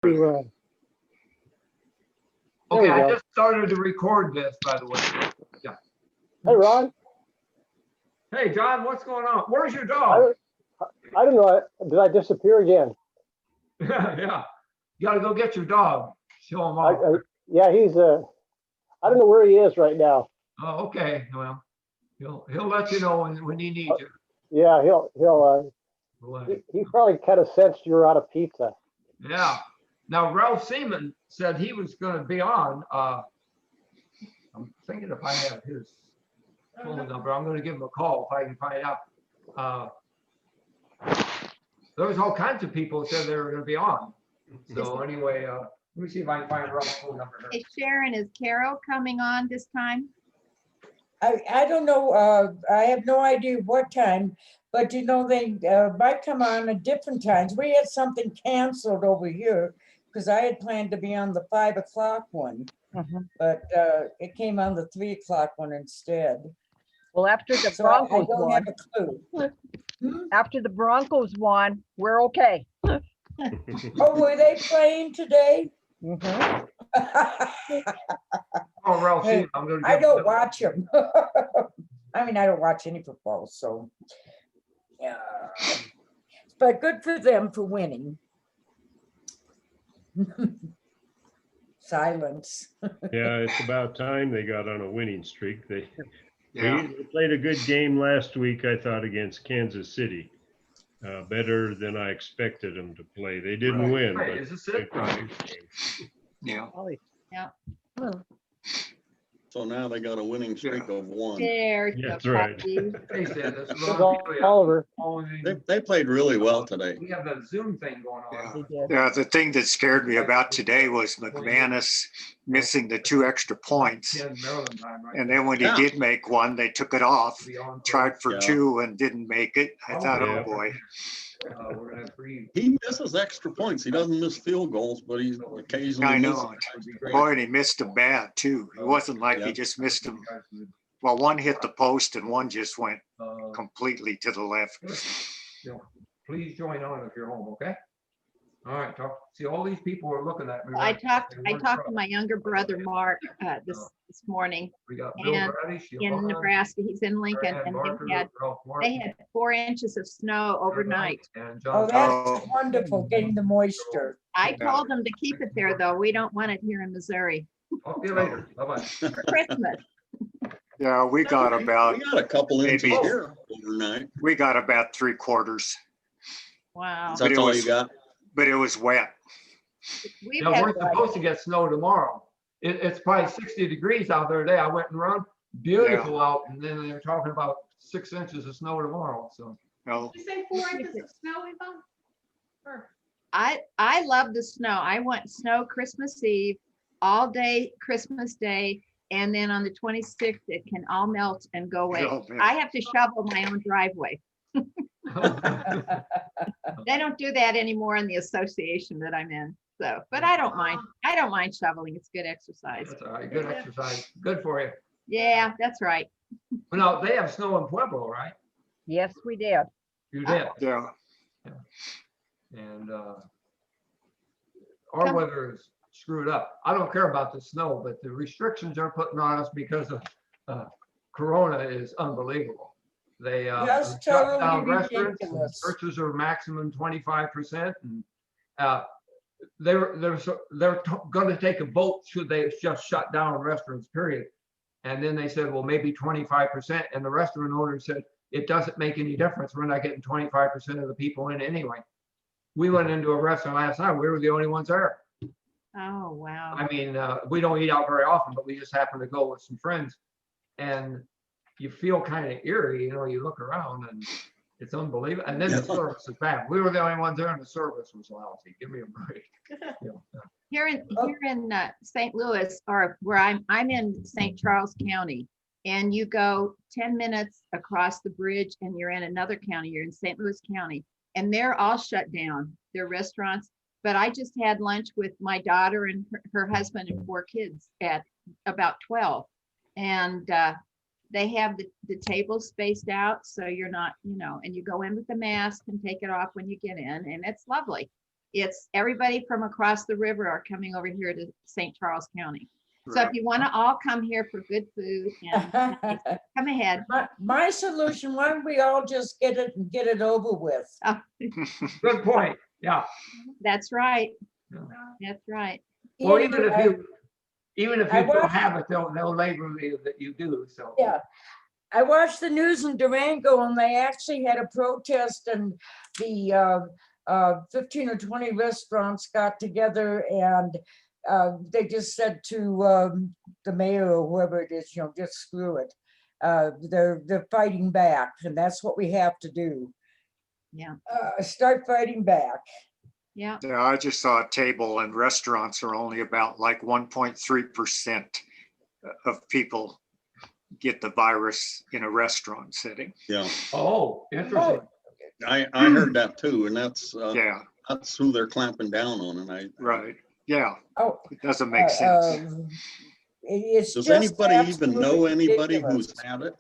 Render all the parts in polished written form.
to, there Okay, we I go. just started to record this, by the way. Hey, Ron, Hey, John, what's going on? Where's your I dog? don't, I don't know, did I disappear again? Yeah, you gotta go get your dog. Show him I, off. I, yeah, I don't know where he is right now. Oh, okay, well, he'll let you know when he needs you. Yeah, he probably kind of sensed you were out of pizza. Yeah. Now, Ralph Seaman said he was gonna be on. I'm thinking if I have his phone number, I'm gonna give him a call if I can find out. There was all kinds of people who said they were gonna be on. So anyway, let me see if I can find Ralph's phone number here. Hey Sharon, is Carol coming on this time? I don't know, I have no idea what time, but you know, they might come on at different times. We had something canceled over here because I had planned to be on the 5 o'clock one, but it came on the 3 o'clock one instead. Well, after the So I Broncos don't won, have a clue. after the Broncos won, we're okay. Oh, were they playing today? Mhm. Oh, Ralph Hey, Seaman, I'm gonna I give don't him- watch them. I mean, I don't watch any football, so. Yeah. But good for them for winning. Silence. Yeah, it's about time they got on a winning streak. They Yeah. played a good game last week, I thought, against Kansas City. Better than I expected them to play. They didn't Right, win, right, but is this they it? played a good game. Yeah, Ollie. so now they got a winning streak of one. There. Yeah, you that's go, right. puppy. They said this. There's Oliver. They played really well today. We have that Zoom thing going on. They did. Yeah, the thing that scared me about today was McManus missing the 2 extra points. 10 Maryland time, right? And then when he Yeah. did make one, they took it off, Be on tried for Yeah. 2 and didn't make it. I thought, Yeah. oh boy. We're gonna have three. He misses extra points. He doesn't miss field goals, but he's occasionally I know misses. it. Would be great. Boy, and he missed them bad too. It wasn't like he Yeah. just missed them. Well, one hit the post and one just went Uh, completely to the left. Please join on if you're home, okay? All right, see, all these people are looking at me. I right? talked In one to truck. my younger brother, Mark, this morning We got Bill and Bradish, in Johanna, Nebraska. He's in Lincoln Diane and Barker, Ralph they Martin, had 4 inches of snow overnight. And Oh, John. that's wonderful, getting the moisture. I told them to keep it there though. We don't want it here in Missouri Talk to you later. Bye-bye. for Christmas. Yeah, we got about We got a couple inches Maybe. here overnight. 3/4. Wow. That's all you got? But it was wet. We've Yeah, had we're supposed to get snow tomorrow. It's probably 60 degrees out there today. I went and run, beautiful out, and then they're talking about 6 inches of snow tomorrow, so. No, You say 4 inches of snow, Yvonne? Or- I love the snow. I want snow Christmas Eve, all day Christmas Day, and then on the 26th, it can all melt and go away. Oh, man. I have to shovel my own driveway. They don't do that anymore in the association that I'm in. So, but I don't mind. I don't mind shoveling. It's good exercise. That's all right, good exercise, good for you. Yeah, that's right. Well, now, they have snow in Pueblo, right? Yes, we did. You did, yeah. and our weather is screwed up. I don't care about the snow, but the restrictions they're putting on us because of Corona is unbelievable. They That's shut down totally restaurants, and ridiculous. churches are maximum 25%, and they're going to take a vote should they just shut down restaurants, period. And then they said, well, maybe 25%, and the restaurant owner said, it doesn't make any difference. We're not getting 25% of the people in anyway. We went into a restaurant last night. We were the only ones there. Oh, wow. I mean, we don't eat out very often, but we just happened to go with some friends. And you feel kind of eerie, you look around and it's unbelievable. And then the service is bad. We were the only ones there and the service was lousy. Give me a break. Here in St. Louis, or where I'm in St. Charles County, and you go 10 minutes across the bridge and you're in another county, you're in St. Louis County, and they're all shut down, their restaurants. But I just had lunch with my daughter and her husband and 4 kids at about 12. And they have the tables spaced out, so you're not, and you go in with the mask and take it off when you get in, and it's lovely. It's everybody from across the river are coming over here to St. Charles County. So if you want to all come here for good food and come ahead. My solution, why don't we all just get it and get it over with? Good point. Yeah. That's right. Yeah. That's right. Well, And even if I you don't watched- have it, they'll label you that you do, so. Yeah, I watched the news in Durango and they actually had a protest and the 15 or 20 restaurants got together and they just said to the mayor or whoever it is, just screw it. They're fighting back and that's what we have to do. Yeah. Start fighting back. Yeah. Yeah, I just saw a table and restaurants are only about like 1.3% of people get the virus in a restaurant setting. Yeah, Oh, interesting. I heard that too, and that's Yeah, who they're clamping down on, and right. Yeah, Oh, it doesn't make sense. It's does just anybody even know absolutely anybody ridiculous. who's had it?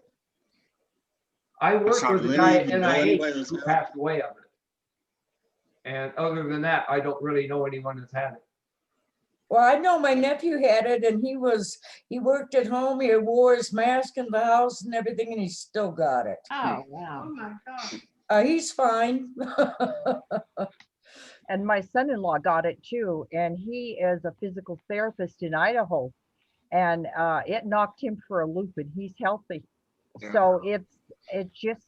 I worked not with a really guy at even know anybody NIH that's who had it. passed away of it. And other than that, I don't really know anyone that's had it. Well, I know my nephew had it and he worked at home, he wore his mask in the house and everything and he still got it. Oh, wow. Oh, my God. He's fine. And my son-in-law got it too, and he is a physical therapist in Idaho. And it knocked him for a loop and he's healthy. Yeah. So it's just,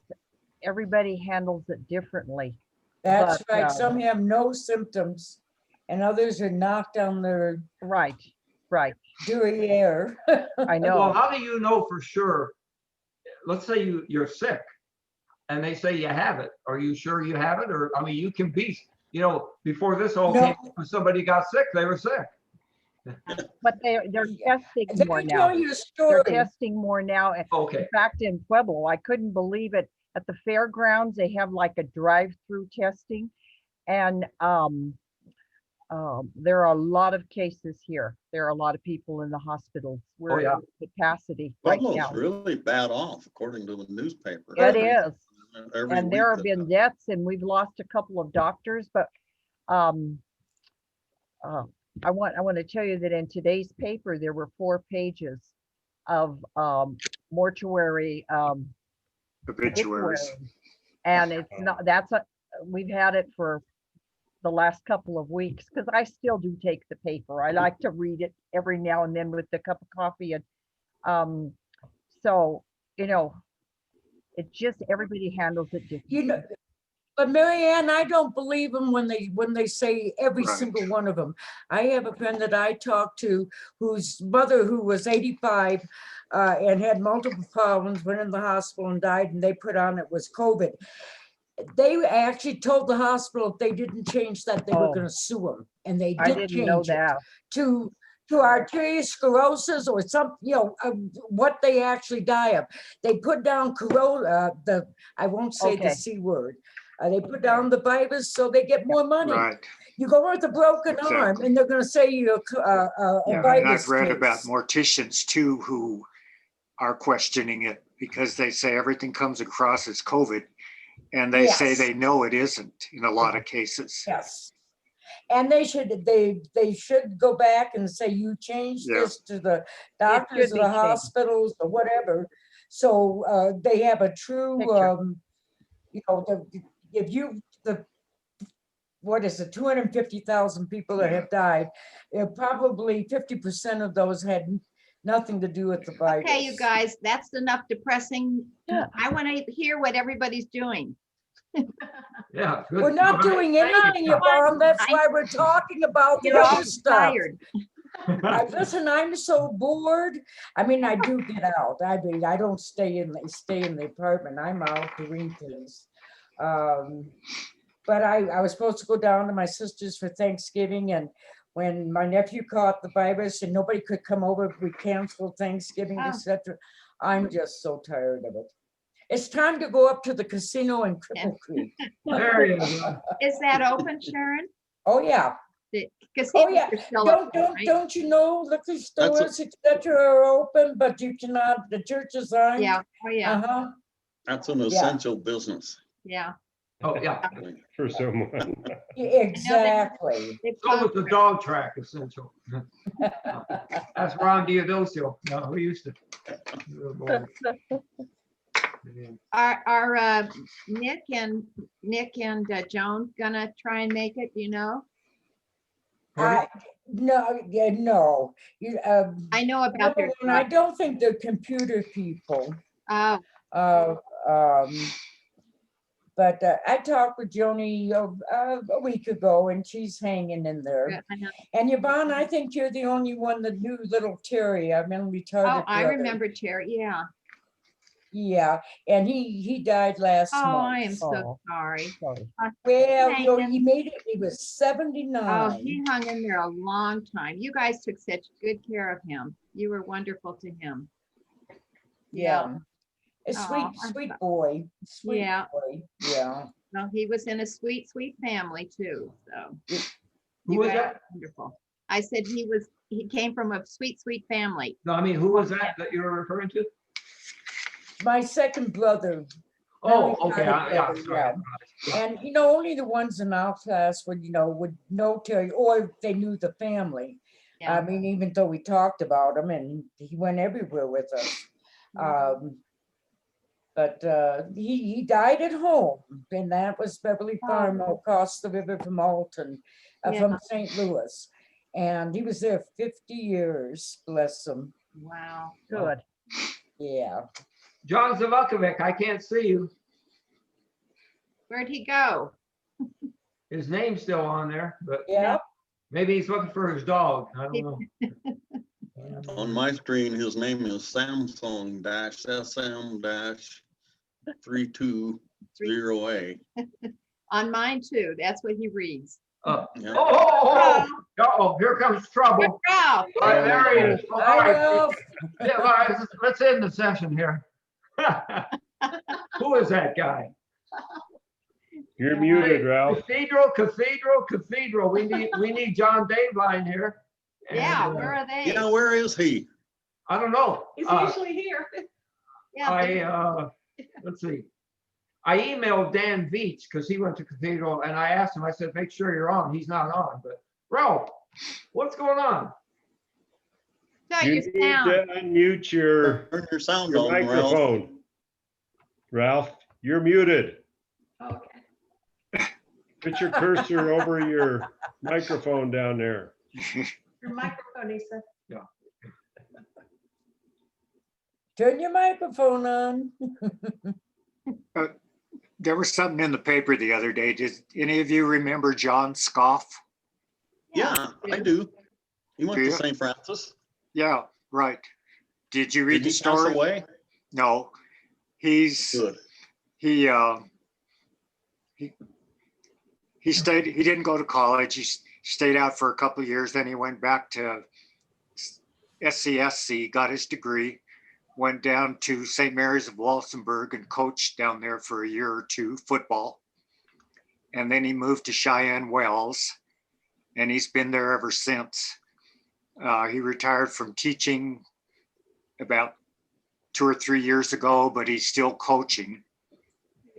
everybody handles it differently. That's But, right. Some have no symptoms and others are knocked on their Right, right. derriere. I Well, know. how do you know for sure? Let's say you're sick and they say you have it. Are you sure you have it? Or, I mean, you can be, before this all No. came, when somebody got sick, they were sick. But they're testing Let more me now. tell you a They're story. testing more now. In Okay. fact, in Pueblo, I couldn't believe it. At the fairgrounds, they have like a drive-through testing. And there are a lot of cases here. There are a lot of people in the hospitals. We're yeah. at capacity right Pueblo's now. really bad off, according to the newspaper. It is. Every And there week have that- been deaths and we've lost a couple of doctors, but I want to tell you that in today's paper, there were 4 pages of mortuary Obituaries. obituaries. And it's not, we've had it for the last couple of weeks because I still do take the paper. I like to read it every now and then with a cup of coffee. And so, it's just everybody handles it differently. But Mary Ann, I don't believe them when they say every Right. single one of them. I have a friend that I talked to whose mother, who was 85 and had multiple problems, went in the hospital and died, and they put on it was COVID. They actually told the hospital if they didn't change that, they were Oh. going to sue them, and they I did didn't know change it that. to arteriosclerosis or some, what they actually die of. They put down corona, I won't say Okay. the C word. They put down the virus so they get more money. Right. You go with a broken arm Exactly. and they're gonna say you're a Yeah, and virus I've read about case. morticians too who are questioning it because they say everything comes across as COVID. And they say Yes. they know it isn't in a lot of cases. Yes. And they should go back and say, you changed Yeah. this to the doctors should or be the changed. hospitals or whatever. So they have a true, Picture. what is it, 250,000 people that have died, probably 50% of those had nothing to do with the virus. Okay, you guys, that's enough depressing. Yeah. I want to hear what everybody's doing. Yeah. good. We're not doing anything, Yvonne. That's why we're talking about the You're all other stuff. tired. Listen, I'm so bored. I mean, I do get out. I mean, I don't stay in the apartment. I'm out doing things. But I was supposed to go down to my sister's for Thanksgiving, and when my nephew caught the virus and nobody could come over, we canceled Thanksgiving, Oh. etc. I'm just so tired of it. It's time to go up to the casino in Cripple Creek. There you go. Is that open, Sharon? Oh, yeah. The Oh, casinos yeah. are still open, right? Don't you know liquor stores, etc. are open, but you cannot, the churches aren't? Yeah, oh, yeah, Uh-huh. That's an essential business. yeah. Oh, yeah. for someone. Exactly. They So was closed the dog track essential. That's Ron Diodosio. No, who used to. Oh, boy. Yeah. Are Nick and Joan gonna try and make it, do you know? Pardon? No, yeah, no. I know about Number their, one, I don't think they're computer people. oh, Uh, but I talked with Joni a week ago, and she's hanging in there. I know. And Yvonne, I think you're the only one that knew little Terry. I mean, retarded. Oh, I brother. remember Terry, yeah. Yeah, and he died last Oh, month. I am so Oh. sorry. Sorry. Well, you know, he Hanging. made it. He was Oh, 79. he hung in there a long time. You guys took such good care of him. You were wonderful to him. Yeah. A Aw, sweet, I'm sweet so- boy. Sweet Yeah. boy. Yeah. No, he was in a sweet, sweet family too, so. Who you was guys that? are Wonderful. I said he came from a sweet, sweet family. No, I mean, who was that you were referring to? My second brother. Oh, Really okay, kind of yeah, brother, sorry. And, you know, only the ones in our class would know Terry, or if they knew the family. I Yeah. mean, even though we talked about him and he went everywhere with us. But he died at home, and that was Beverly Farm across the river from Alton, from Yeah. St. Louis. And he was there 50 years, bless him. Wow. Good. Yeah. John Zavakovic, I can't see you. Where'd he go? His name's still on there, but Yeah. maybe he's looking for his dog. I don't know. On my screen, his name is Samsung-SM-3208. On mine too. That's what he reads. Oh, Yeah. oh, here comes trouble. Ralph. All right, there he is. All Hi, right. Ralph. Yeah, all right, let's end the session here. Who is that guy? You're muted, Ralph. Cathedral. We need John Daveline here. And, Yeah, where are they? Yeah, where is he? I don't know. He's usually here. Yeah, Let's see. I emailed Dan Veach because he went to Cathedral, and I asked him, I said, make sure you're on. He's not on, but Ralph, what's going on? shut You your need sound. to unmute your Turn your sound your on, Ralph. microphone. Ralph, you're muted. Okay. Put your cursor over your microphone down there. Your microphone, Lisa. Turn your microphone on. There was something in the paper the other day. Did any of you remember John Scoff? Yeah, I do. He went Do to you? St. Francis. Yeah, right. Did you read Did the he pass story? away? No. He's Good. he stayed, he didn't go to college. He stayed out for a couple of years. Then he went back to SCSC, got his degree, went down to St. Mary's of Walsenburg and coached down there for a year or two, football. And then he moved to Cheyenne Wells, and he's been there ever since. He retired from teaching about 2 or 3 years ago, but he's still coaching,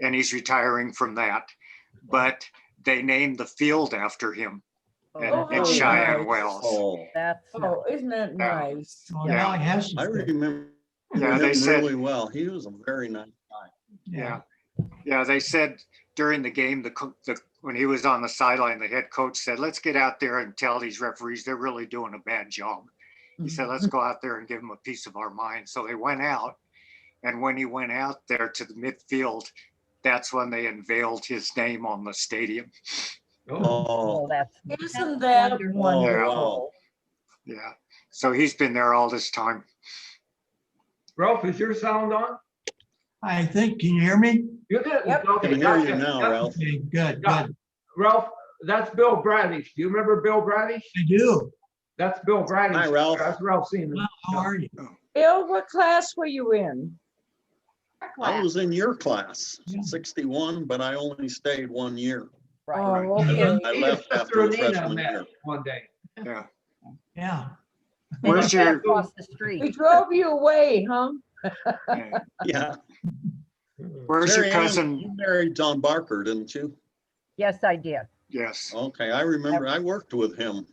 and he's retiring from that. But they named the field after him at Oh, Cheyenne nice. Wells. Oh, That's Oh, isn't that Yeah. nice? Yeah. I remember Yeah, they him said, really well. He was a very nice guy. yeah. Yeah, they said during the game, when he was on the sideline, the head coach said, let's get out there and tell these referees they're really doing a bad job. He said, let's go out there and give them a piece of our mind. So they went out. And when he went out there to the midfield, that's when they unveiled his name on the stadium. Oh, Oh, oh, that's Isn't that wonderful. wonderful? Yeah. So he's been there all this time. Ralph, is your sound on? I think, can you hear me? You did. Yep. Okay, can hear you gotcha. now, Yep. Ralph. Okay, good, Yeah. good. Ralph, that's Bill Bradish. Do you remember Bill Bradish? I do. That's Bill Bradish. Hi, Ralph. That's Ralph Seaman. Well, how are you? Bill, what class were you in? I was in your class, Yeah. 61, but I only stayed 1 year. right. Oh, okay. I He left and after the Sister Anita freshman met year. one day. Yeah. Yeah. They Where's just met your- across the We street. drove you away, huh? Yeah. Yeah, Where's your Mary Ann, cousin? you married John Barker, didn't you? Yes, I did. Yes. Okay, I remember, I worked with him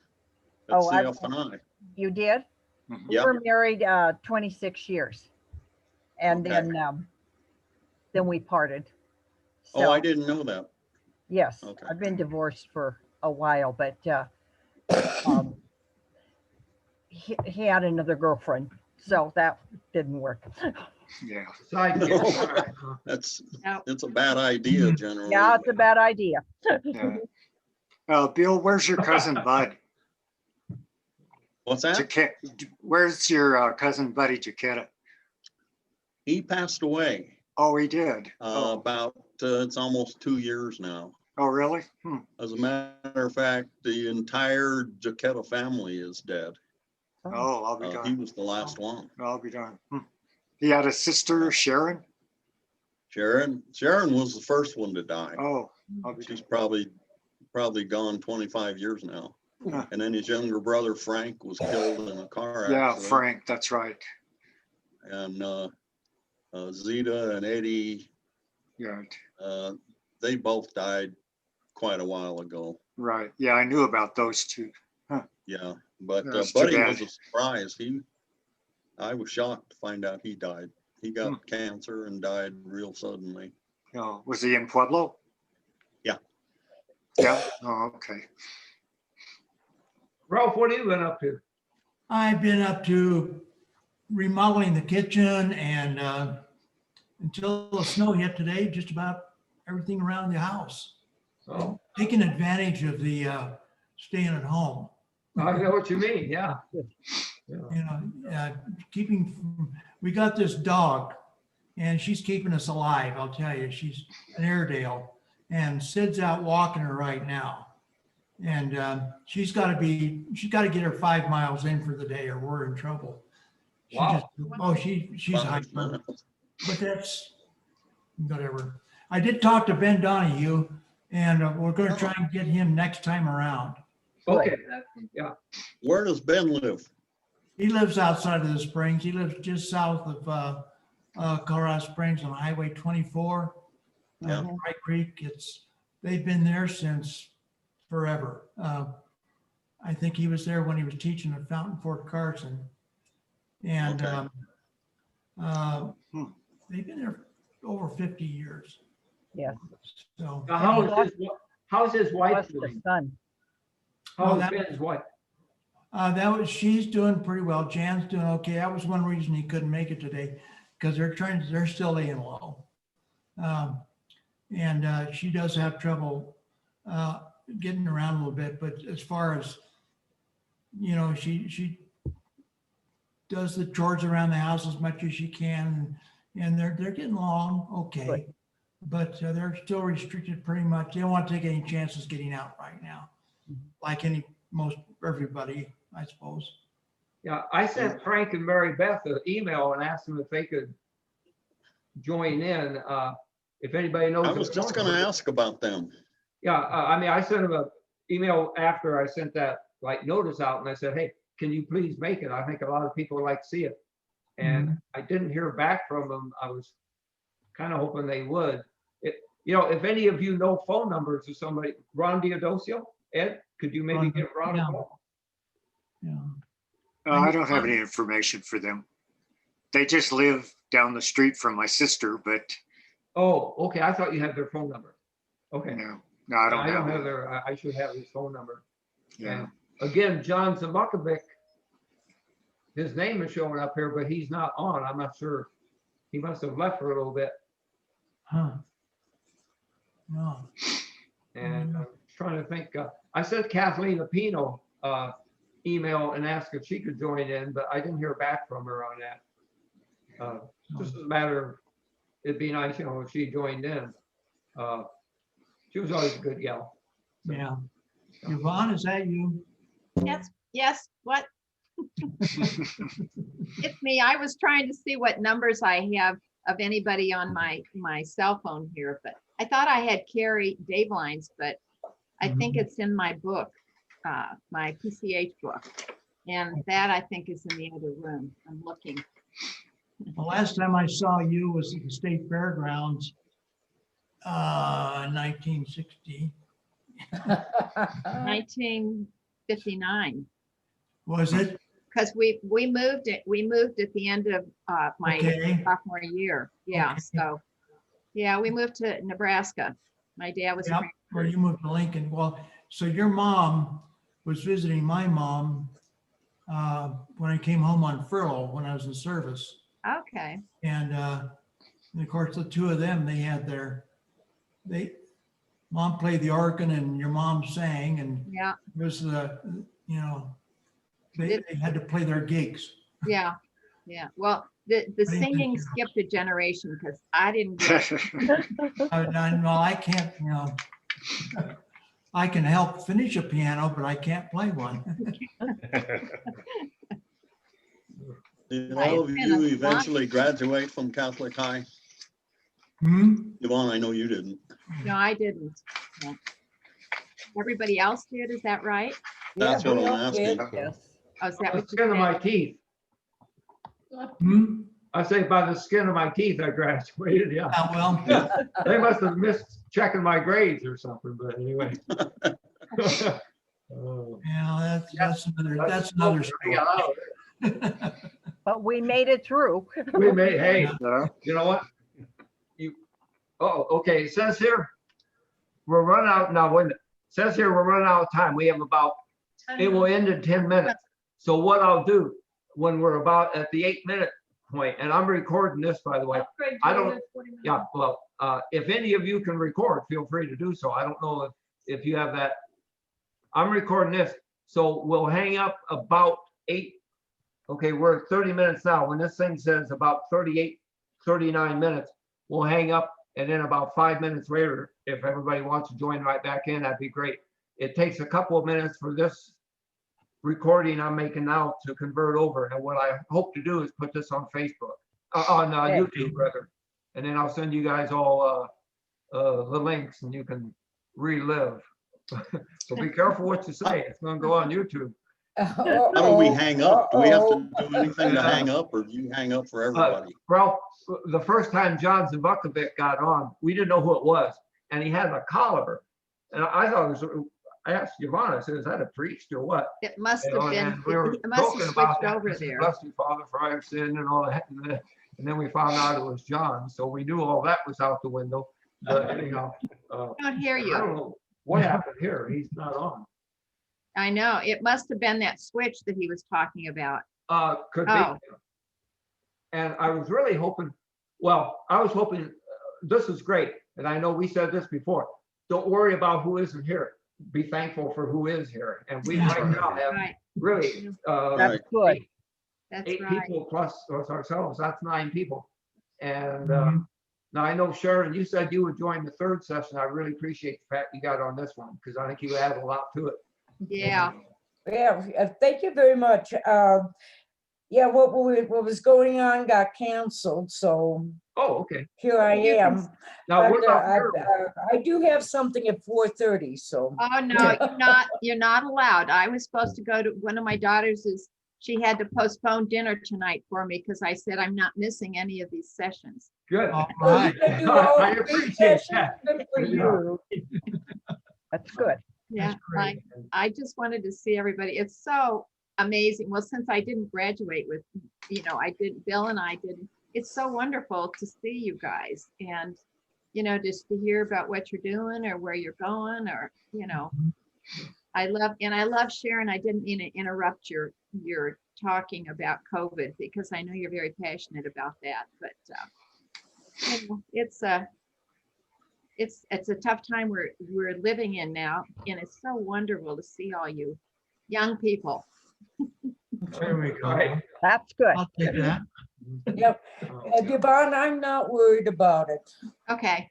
at Oh, I- CFNI. You did? Mhm. We Yep. were married 26 years. And Okay. then we parted. Oh, I So, didn't know that. yes, Okay. I've been divorced for a while, but um, he had another girlfriend, so that didn't work. Yeah. Side gig. All right, huh? That's, Now, it's a bad idea generally. Yeah, it's a bad idea. Yeah. Bill, where's your cousin Bud? What's that? Where's your cousin Buddy Jaquetta? He passed away, Oh, he did. about, it's almost 2 years now. Oh, really? As a matter of fact, the entire Jaquetta family is dead. Oh, I'll be He darned. was the last one. I'll be darned. He had a sister, Sharon. Sharon was the first one to die. Oh, I'll be She's darned. probably gone 25 years now. Huh. And then his younger brother Frank was killed in a car Yeah, accident. Frank, that's right. And Zeta and Eddie, Yeah, they both died quite a while ago. right. Yeah, I knew about those two. Yeah, but That's too Buddy bad. was a surprise. I was shocked to find out he died. He got cancer and died real suddenly. Oh, was he in Pueblo? Yeah. Yeah. Oh, okay. Ralph, what have you been up to? I've been up to remodeling the kitchen and until the snow hit today, just about everything around the house. Oh, Taking advantage of the staying at home, I know what you mean, yeah. you know, we got this dog and she's keeping us alive, I'll tell you. She's an Airedale and Sid's out walking her right now. And she's got to get her 5 miles in for the day or we're in trouble. Wow. She's hyper, but that's whatever. I did talk to Ben Donahue and we're going to try and get him next time around. Okay, Where does Ben live? He lives outside of the Springs. He lives just south of Colorado Springs on Highway 24. Yeah. Dry Creek. They've been there since forever. I think he was there when he was teaching at Fountain Fort Carson. And Okay. they've been there over 50 years. Yes. So now how's his wife Plus the doing? son. How's Ben's wife? she's doing pretty well. Jan's doing okay. That was one reason he couldn't make it today because they're still laying low. And she does have trouble getting around a little bit, but as far as, she does the chores around the house as much as she can, and they're getting along okay. Good. But they're still restricted pretty much. They don't want to take any chances getting out right now, like most everybody, I suppose. Yeah, I sent Frank and Mary Beth an email and asked them if they could join in. If anybody knows. I was just going to ask about them. Yeah, I sent them an email after I sent that notice out and I said, hey, can you please make it? I think a lot of people would like to see it. And I didn't hear back from them. I was kind of hoping they would. If any of you know phone numbers of somebody, Ron Diodosio, Ed, could you maybe give Ron a call? Yeah. I don't have any information for them. They just live down the street from my sister, but Oh, okay. I thought you had their phone number. Okay. no, I don't have it. their, I should have his phone number. Yeah. And again, John Zamukovic, his name is showing up here, but he's not on. I'm not sure. He must have left for a little bit. Huh. No. And I'm trying to think, I sent Kathleen Apino email and asked if she could join in, but I didn't hear back from her on that. Just as a matter of, it'd be nice, if she joined in. She was always a good gal. Yeah. Yvonne, is that you? Yes, what? It's me. I was trying to see what numbers I have of anybody on my cell phone here, but I thought I had Carrie Davelines, but I think it's in my book, my PCH book. And that I think is in the other room. I'm looking. The last time I saw you was at the State Fairgrounds, 1960. 1959, Was it? because we moved at the end of my Okay. sophomore year. Yeah, Okay. so, yeah, we moved to Nebraska. My dad was. Yep, or you moved to Lincoln. Well, so your mom was visiting my mom when I came home on furlough when I was in service. Okay, And of course, the two of them, mom played the organ and your mom sang, and yeah, it was they had to play their gigs. yeah, yeah. Well, the think singing you- skipped a generation because I didn't get it. No, I can't, I can help finish a piano, but I can't play one. Did Right, all of it's been a you eventually graduate from Catholic High? Hmm? Yvonne, I know you didn't. No, I didn't. No. Everybody else did, is that right? That's Yeah, what we I'm all asking. did. Yes. Oh, is that By the what you skin of my said? teeth. Hmm? I say by the skin of my teeth, I graduated, yeah. Well, They must have missed checking my grades or something, but anyway. Oh, that's another story. But we made it through. We may, hey, Yeah. you know what? Okay, it says here, we're running out, now, when, it says here, we're running out of time. We have about, it will end in 10 minutes. So what I'll do, when we're about at the 8-minute point, and I'm recording this, by the way. I don't- Yeah, well, if any of you can record, feel free to do so. I don't know if you have that. I'm recording this, so we'll hang up about 8. Okay, we're at 30 minutes now. When this thing says about 38, 39 minutes, we'll hang up, and then about 5 minutes later, if everybody wants to join right back in, that'd be great. It takes a couple of minutes for this recording I'm making now to convert over, and what I hope to do is put this on Facebook, on Okay. YouTube rather, and then I'll send you guys all the links, and you can relive. So be careful what you say. It's gonna go on YouTube. How do we hang up? Do we have Uh-oh. to do anything to hang up, or do you hang up for everybody? Ralph, the first time John Zabukovic got on, we didn't know who it was, and he had a collar. And I thought it was, I asked Yvonne, I said, is that a priest or what? It must You have know, been, and we were it must joking have about switched that. over This is there. Bless you, Father, for I have sinned and all that. And then we found out it was John, so we knew all that was out the window. But anyhow, I don't hear I you. don't know what happened here. He's not on. I know. It must have been that switch that he was talking about. Could be. Oh. And I was really hoping, well, I was hoping, this is great, and I know we said this before, don't worry about who isn't here. Be thankful for who is here. And we right now have Right, really, That's good. that's 8 right. people plus ourselves, that's 9 people. And Mhm. now I know Sharon, you said you would join the 3rd session. I really appreciate the fact you got on this one, because I think you add a lot to it. Yeah, Yeah, thank you very much. Yeah, what was going on got canceled, so Oh, okay. here I You can am. Now, what But, about your, I do have something at 4:30, so. oh, no, you're not allowed. I was supposed to go to, one of my daughters she had to postpone dinner tonight for me because I said I'm not missing any of these sessions. good. All Well, right. you can do all I 3 appreciate sessions. that. Good for Yeah. you. That's good. Yeah, great. I just wanted to see everybody. It's so amazing. Well, since I didn't graduate with, Bill and I didn't, it's so wonderful to see you guys and, just to hear about what you're doing or where you're going or, I love Sharon. I didn't mean to interrupt your talking about COVID because I know you're very passionate about that, but it's a tough time we're living in now, and it's so wonderful to see all you young people. There we go. Right. That's good. I'll take that. Yep. Yvonne, I'm not worried about it. Okay.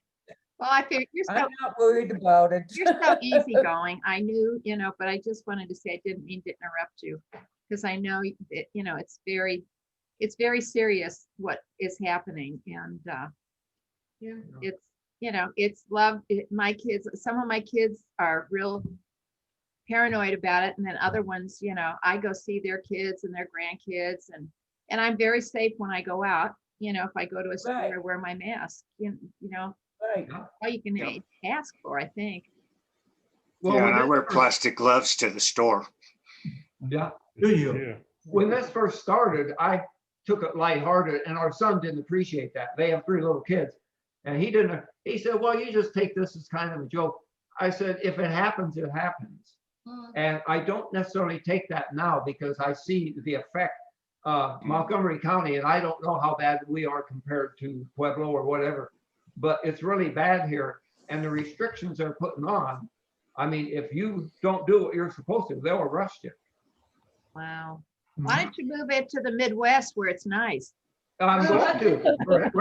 Well, I figured you're I'm not worried about it. so easygoing. I knew, but I just wanted to say I didn't mean to interrupt you because I know that, it's very serious what is happening, and it's love. My kids, some of my kids are real paranoid about it, and then other ones, I go see their kids and their grandkids, and And I'm very safe when I go out. You know, if I go to a store, Right. I wear my mask, you know, Right. all you can Yeah. ask for, I think. Well, Yeah, when and I this wear first- plastic gloves to the store. Yeah, Do you? Yeah. when this first started, I took it lighthearted and our son didn't appreciate that. They have 3 little kids. And he didn't, he said, well, you just take this as kind of a joke. I said, if it happens, it happens. And I don't necessarily take that now because I see the effect. Montgomery County, and I don't know how bad we are compared to Pueblo or whatever, but it's really bad here. And the restrictions they're putting on, I mean, if you don't do what you're supposed to, they'll arrest you. Wow. Why don't you move it to the Midwest where it's nice? I'm going to.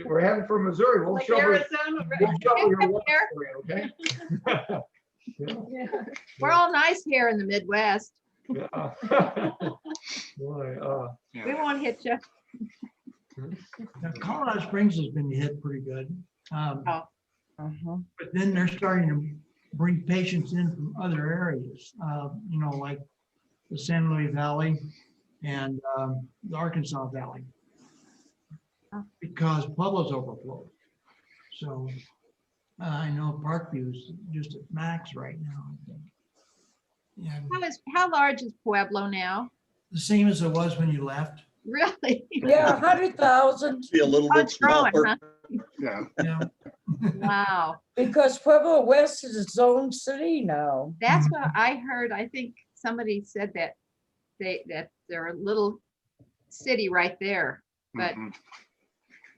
We're heading for Missouri. We'll Like shovel, Arizona. we'll shovel your water There. for you, okay? Yeah. We're all nice here in the Midwest. Yeah. Boy, We won't hit you. Now, Colorado Springs has been hit pretty good. Oh. Mhm. But then they're starting to bring patients in from other areas, you know, like the San Luis Valley and the Arkansas Valley. Because Pueblo's overflowed. So I know Parkview's just at max right now, I think. And How large is Pueblo now? the same as it was when you left. Really? Yeah, 100,000, Be a little Oh, bit it's growing, smaller. huh? Yeah, Yeah. Wow. because Pueblo West is its own city now. That's what I heard. I think somebody said that they're a little city right there. But mhm.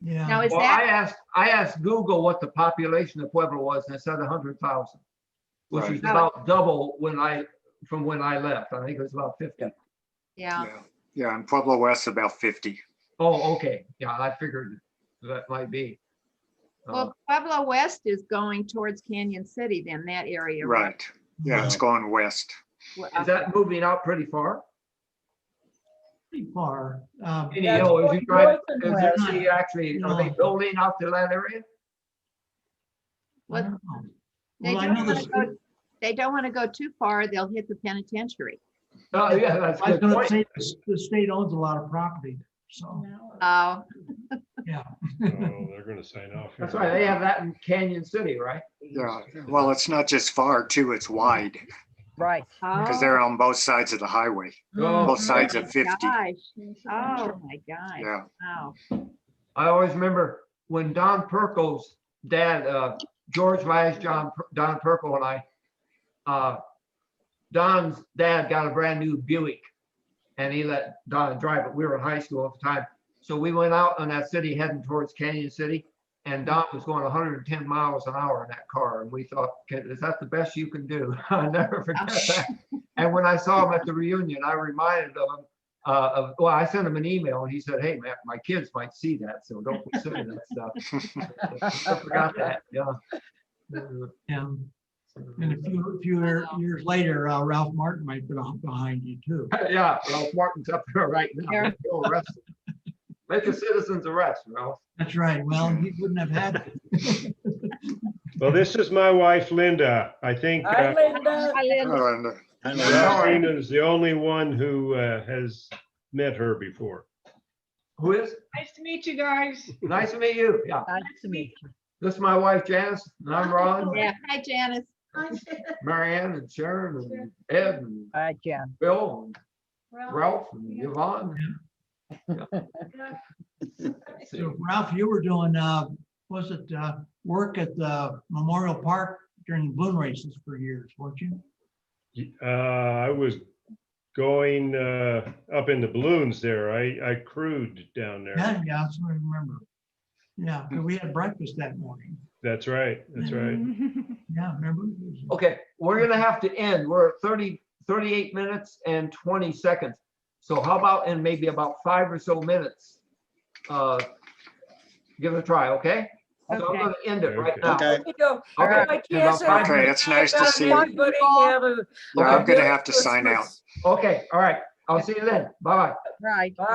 Yeah. now is well, that, I asked Google what the population of Pueblo was, and it said 100,000, which Right. is about double from when I left. I think it was about 50. yeah. Yeah, yeah, and Pueblo West about 50. Oh, okay. Yeah, I figured that might be. Well, Pueblo West is going towards Canyon City, then that area. Right, yeah, it's going west. Well, Is that moving out pretty far? Pretty far. You That's know, as going you drive, north and is there west. any actually, are they No. building out to that area? I don't know. They Well, I don't know wanna this. go- They don't want to go too far. They'll hit the penitentiary. Oh, yeah, that's a I was good gonna point. say, the state owns a lot of property, so, Oh, yeah. Oh, they're gonna sign off. That's here. right. They have that in Canyon City, right? Yeah, well, it's not just far too, it's wide, Right. because oh, they're on both sides of the highway, Oh, both sides my of 50. gosh. Oh, my gosh. Yeah, Wow. I always remember when Don Perko's dad, George Vice, Don Perko and I, Don's dad got a brand new Buick and he let Don drive it. We were in high school at the time. So we went out on that city heading towards Canyon City and Don was going 110 miles an hour in that car. And we thought, is that the best you can do? I never forget that. And when I saw him at the reunion, I reminded him well, I sent him an email and he said, hey, man, my kids might see that, so don't be saying that stuff. I forgot that, yeah. And a few years later, Ralph Martin might be behind you too. Yeah, Ralph Martin's up there right now. Yeah. He'll arrest him. Make a citizen's arrest, Ralph. That's right. Well, he wouldn't have had to. Well, this is my wife, Linda. I think Hi, Linda. Hi, Linda. and I know. Ralphina is the only one who has met her before. Who is? Nice to meet you guys. Nice to meet you. Yeah, Nice to meet you. this is my wife Janice, and I'm Ron, Yeah. Hi, Janice. Marianne and Sharon and Ed and Hi, Jen. Bill and Ralph and Yvonne. So Ralph, you were doing, was it work at the Memorial Park during the balloon races for years, weren't you? I was going up in the balloons there. I crewed down there. Yeah, yeah, that's what I remember. Yeah, 'cause we had breakfast that morning. That's right. That's right. Yeah, remember? Okay, we're gonna have to end. We're at 38 minutes and 20 seconds. So how about in maybe about 5 or so minutes? Give it a try, okay? So I'm Okay. gonna end it right Okay. now. Okay. Okay, it's nice to see you. Everybody have a Yeah, I'm Okay. gonna have to sign out. Christmas. Okay, all right. I'll see you then. Bye-bye. Right. Bye.